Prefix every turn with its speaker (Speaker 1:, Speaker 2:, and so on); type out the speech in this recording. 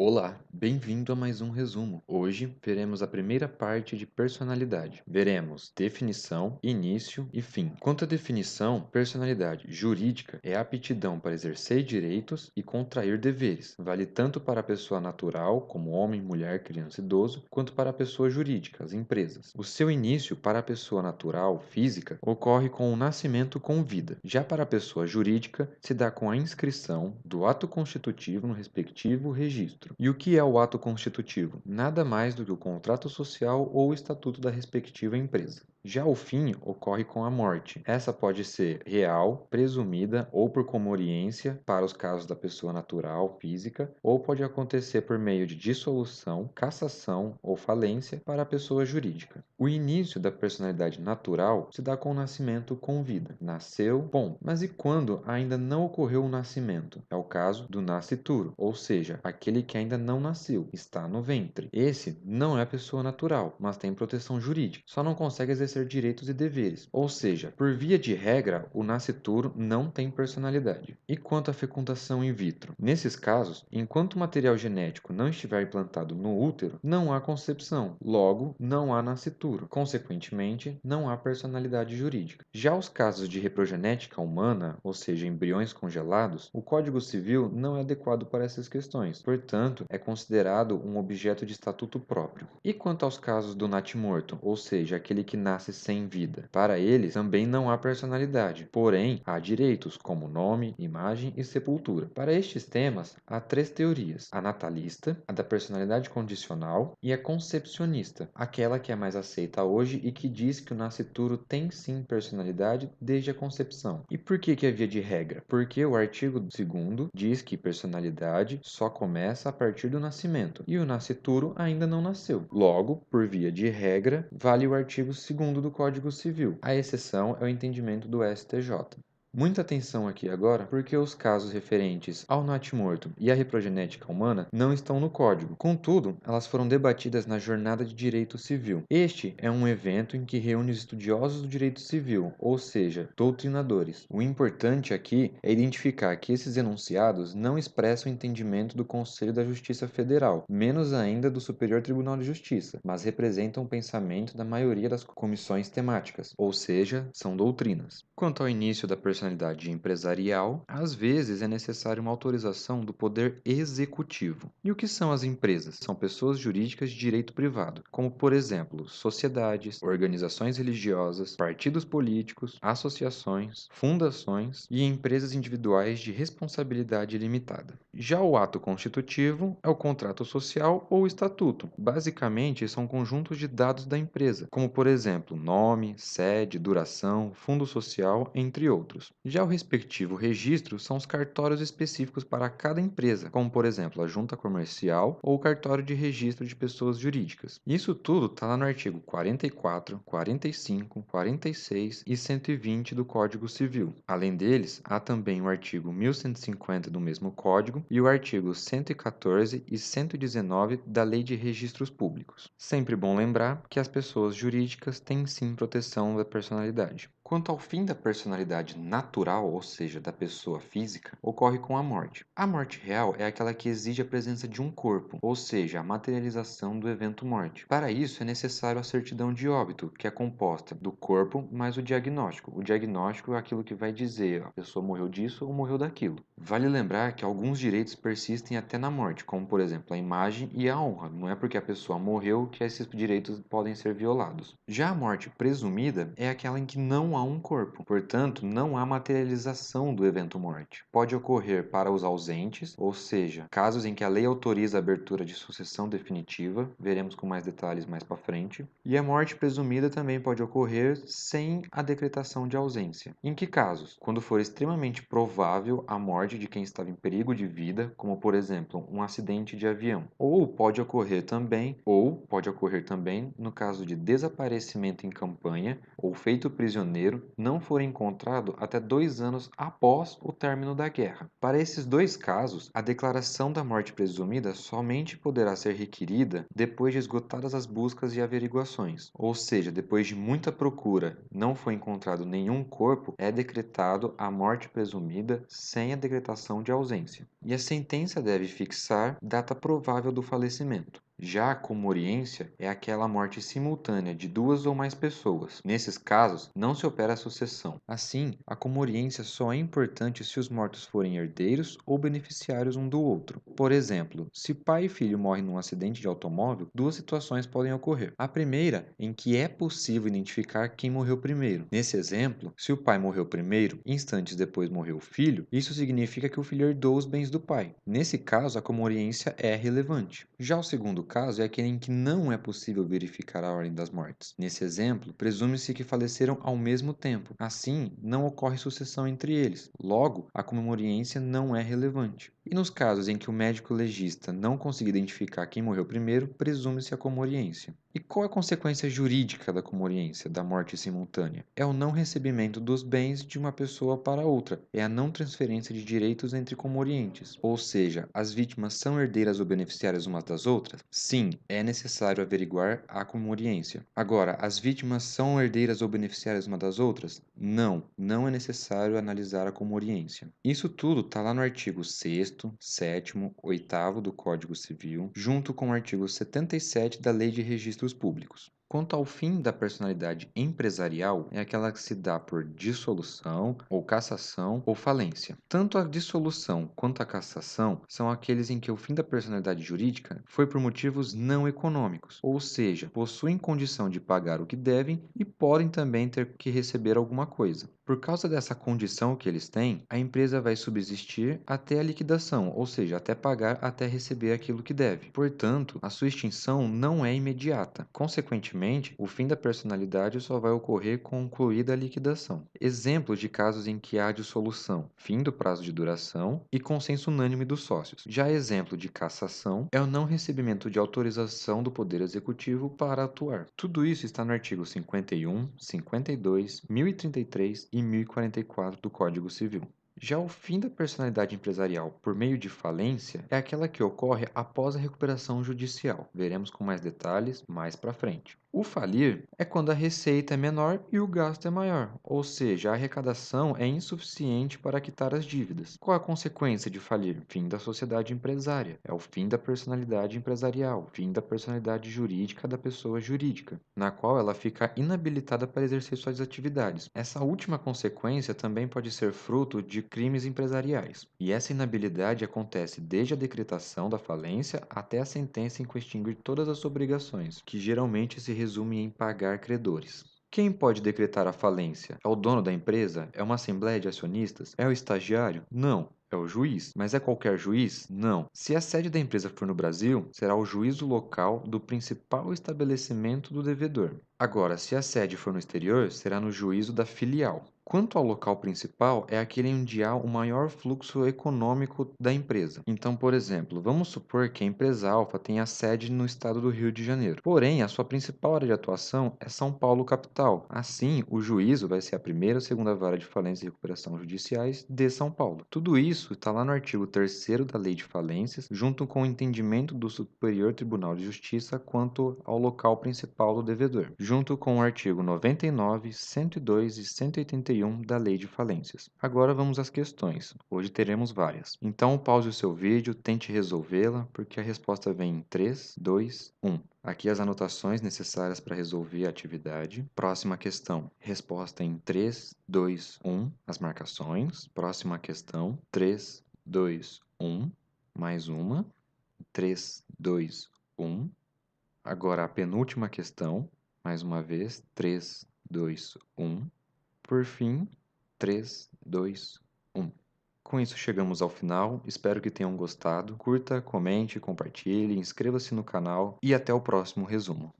Speaker 1: Olá, bem-vindo a mais um resumo. Hoje veremos a primeira parte de personalidade. Veremos definição, início e fim. Quanto à definição, personalidade jurídica é a aptidão para exercer direitos e contrair deveres. Vale tanto para a pessoa natural, como homem, mulher, criança e idoso, quanto para a pessoa jurídica, as empresas. O seu início para a pessoa natural, física, ocorre com o nascimento com vida. Já para a pessoa jurídica, se dá com a inscrição do ato constitutivo no respectivo registro. E o que é o ato constitutivo? Nada mais do que o contrato social ou o estatuto da respectiva empresa. Já o fim ocorre com a morte. Essa pode ser real, presumida ou por comoriência para os casos da pessoa natural, física, ou pode acontecer por meio de dissolução, cassação ou falência para a pessoa jurídica. O início da personalidade natural se dá com o nascimento com vida. Nasceu, bom, mas e quando ainda não ocorreu o nascimento? É o caso do nascituro, ou seja, aquele que ainda não nasceu, está no ventre. Esse não é a pessoa natural, mas tem proteção jurídica, só não consegue exercer direitos e deveres. Ou seja, por via de regra, o nascituro não tem personalidade. E quanto à fecundação in vitro? Nesses casos, enquanto o material genético não estiver implantado no útero, não há concepção, logo, não há nascituro. Consequentemente, não há personalidade jurídica. Já os casos de reprogenética humana, ou seja, embriões congelados, o Código Civil não é adequado para essas questões, portanto, é considerado um objeto de estatuto próprio. E quanto aos casos do natimorto, ou seja, aquele que nasce sem vida? Para eles também não há personalidade, porém há direitos como nome, imagem e sepultura. Para estes temas, há três teorias: a natalista, a da personalidade condicional e a concepcionista, aquela que é mais aceita hoje e que diz que o nascituro tem sim personalidade desde a concepção. E por que é via de regra? Porque o artigo 2º diz que personalidade só começa a partir do nascimento e o nascituro ainda não nasceu. Logo, por via de regra, vale o artigo 2º do Código Civil. A exceção é o entendimento do STJ. Muita atenção aqui agora, porque os casos referentes ao natimorto e à reprogenética humana não estão no Código. Contudo, elas foram debatidas na Jornada de Direito Civil. Este é um evento em que reúne os estudiosos do direito civil, ou seja, doutrinadores. O importante aqui é identificar que esses enunciados não expressam o entendimento do Conselho da Justiça Federal, menos ainda do Superior Tribunal de Justiça, mas representam o pensamento da maioria das comissões temáticas, ou seja, são doutrinas. Quanto ao início da personalidade empresarial, às vezes é necessária uma autorização do poder executivo. E o que são as empresas? São pessoas jurídicas de direito privado, como por exemplo, sociedades, organizações religiosas, partidos políticos, associações, fundações e empresas individuais de responsabilidade limitada. Já o ato constitutivo é o contrato social ou estatuto. Basicamente, são conjuntos de dados da empresa, como por exemplo, nome, sede, duração, fundo social, entre outros. Já o respectivo registro são os cartórios específicos para cada empresa, como por exemplo a junta comercial ou o cartório de registro de pessoas jurídicas. Isso tudo está lá no artigo 44, 45, 46 e 120 do Código Civil. Além deles, há também o artigo 1150 do mesmo Código e o artigo 114 e 119 da Lei de Registros Públicos. Sempre bom lembrar que as pessoas jurídicas têm sim proteção da personalidade. Quanto ao fim da personalidade natural, ou seja, da pessoa física, ocorre com a morte. A morte real é aquela que exige a presença de um corpo, ou seja, a materialização do evento morte. Para isso, é necessário a certidão de óbito, que é composta do corpo mais o diagnóstico. O diagnóstico é aquilo que vai dizer a pessoa morreu disso ou morreu daquilo. Vale lembrar que alguns direitos persistem até na morte, como por exemplo a imagem e a honra. Não é porque a pessoa morreu que esses direitos podem ser violados. Já a morte presumida é aquela em que não há um corpo, portanto, não há materialização do evento morte. Pode ocorrer para os ausentes, ou seja, casos em que a lei autoriza a abertura de sucessão definitiva, veremos com mais detalhes mais para frente, e a morte presumida também pode ocorrer sem a decretação de ausência. Em que casos? Quando for extremamente provável a morte de quem estava em perigo de vida, como por exemplo, um acidente de avião. Ou pode ocorrer também no caso de desaparecimento em campanha ou feito prisioneiro primeiro não for encontrado até 2 anos após o término da guerra. Para esses dois casos, a declaração da morte presumida somente poderá ser requerida depois de esgotadas as buscas e averiguações, ou seja, depois de muita procura, não foi encontrado nenhum corpo, é decretado a morte presumida sem a decretação de ausência. E a sentença deve fixar data provável do falecimento. Já a comoriência é aquela morte simultânea de duas ou mais pessoas. Nesses casos, não se opera a sucessão. Assim, a comoriência só é importante se os mortos forem herdeiros ou beneficiários um do outro. Por exemplo, se pai e filho morrem num acidente de automóvel, duas situações podem ocorrer. A primeira, em que é possível identificar quem morreu primeiro. Nesse exemplo, se o pai morreu primeiro e instantes depois morreu o filho, isso significa que o filho herdou os bens do pai. Nesse caso, a comoriência é relevante. Já o segundo caso é aquele em que não é possível verificar a ordem das mortes. Nesse exemplo, presume-se que faleceram ao mesmo tempo. Assim, não ocorre sucessão entre eles. Logo, a comoriência não é relevante. E nos casos em que o médico legista não conseguir identificar quem morreu primeiro, presume-se a comoriência. E qual é a consequência jurídica da comoriência, da morte simultânea? É o não recebimento dos bens de uma pessoa para outra, é a não transferência de direitos entre comorientes. Ou seja, as vítimas são herdeiras ou beneficiárias umas das outras? Sim, é necessário averiguar a comoriência. Agora, as vítimas são herdeiras ou beneficiárias umas das outras? Não, não é necessário analisar a comoriência. Isso tudo está lá no artigo 6º, 7º, 8º do Código Civil, junto com o artigo 77 da Lei de Registros Públicos. Quanto ao fim da personalidade empresarial, é aquela que se dá por dissolução, ou cassação, ou falência. Tanto a dissolução quanto a cassação são aqueles em que o fim da personalidade jurídica foi por motivos não econômicos, ou seja, possuem condição de pagar o que devem e podem também ter que receber alguma coisa. Por causa dessa condição que eles têm, a empresa vai subsistir até a liquidação, ou seja, até pagar até receber aquilo que deve. Portanto, a sua extinção não é imediata. Consequentemente, o fim da personalidade só vai ocorrer concluída a liquidação. Exemplos de casos em que há dissolução: fim do prazo de duração e consenso unânime dos sócios. Já exemplo de cassação é o não recebimento de autorização do Poder Executivo para atuar. Tudo isso está no artigo 51, 52, 1033 e 1044 do Código Civil. Já o fim da personalidade empresarial por meio de falência é aquela que ocorre após a recuperação judicial. Veremos com mais detalhes mais para frente. O falir é quando a receita é menor e o gasto é maior, ou seja, a arrecadação é insuficiente para quitar as dívidas. Qual a consequência de falir? Fim da sociedade empresária. É o fim da personalidade empresarial, fim da personalidade jurídica da pessoa jurídica, na qual ela fica inabilitada para exercer suas atividades. Essa última consequência também pode ser fruto de crimes empresariais. E essa inabilidade acontece desde a decretação da falência até a sentença em que extinguir todas as obrigações, que geralmente se resume em pagar credores. Quem pode decretar a falência? É o dono da empresa? É uma assembleia de acionistas? É o estagiário? Não. É o juiz. Mas é qualquer juiz? Não. Se a sede da empresa for no Brasil, será o juízo local do principal estabelecimento do devedor. Agora, se a sede for no exterior, será no juízo da filial. Quanto ao local principal, é aquele onde há o maior fluxo econômico da empresa. Então, por exemplo, vamos supor que a empresa Alfa tenha sede no estado do Rio de Janeiro. Porém, a sua principal área de atuação é São Paulo, capital. Assim, o juízo vai ser a primeira ou segunda vara de falência e recuperação judiciais de São Paulo. Tudo isso está lá no artigo 3º da Lei de Falências, junto com o entendimento do Superior Tribunal de Justiça quanto ao local principal do devedor, junto com o artigo 99, 102 e 181 da Lei de Falências. Agora vamos às questões. Hoje teremos várias. Então pause o seu vídeo, tente resolvê-la, porque a resposta vem em 3, 2, 1. Aqui as anotações necessárias para resolver a atividade. Próxima questão. Resposta em 3, 2, 1. As marcações. Próxima questão. 3, 2, 1. Mais uma. 3, 2, 1. Agora a penúltima questão. Mais uma vez. 3, 2, 1. Por fim, 3, 2, 1. Com isso chegamos ao final, espero que tenham gostado. Curta, comente, compartilhe, inscreva-se no canal e até o próximo resumo.